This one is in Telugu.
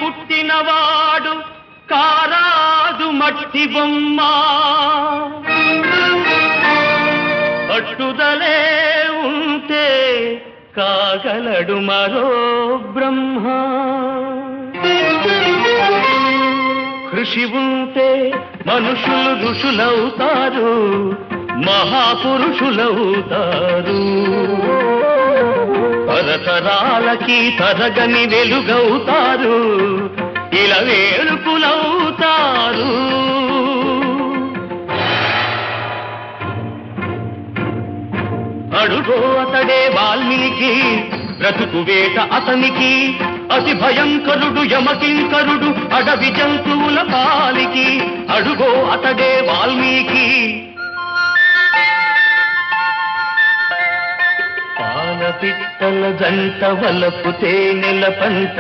పుట్టినవాడు కారాదు మట్టి బొమ్మ పట్టుదలే ఉంటే కాగలడు మరో బ్రహ్మ కృషి ఉంటే మనుషులు ఋషులవుతారు మహాపురుషులవుతారు తరతరాలకి తరగని వెలుగవుతారు ఇలా వేడుకులవుతారు అడుగో అతడే వాల్మీకి బ్రతుకు వేట అతనికి అతి భయంకరుడు యమకింకరుడు అడవి జంతువుల పాలికి అడుగో అతడే వాల్మీకి పాల పిట్టల జంట వలపు తేనెల పంట